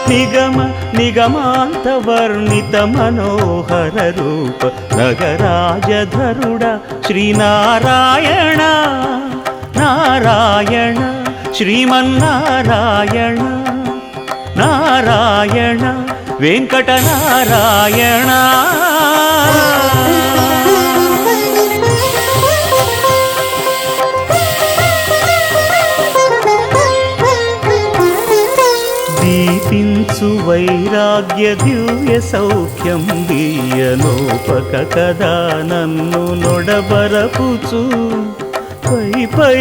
నిగమ నిగమాంత వర్ణిత మనోహర రూప నగరాజధరుడ శ్రీనారాయణ నారాయణ శ్రీమన్నారాయణ నారాయణ వెంకటనారాయణ. దీపించు వైరాగ్య దివ్య సౌఖ్యం దీయనోపక కదా నన్ను నొడబరపుచు పై పై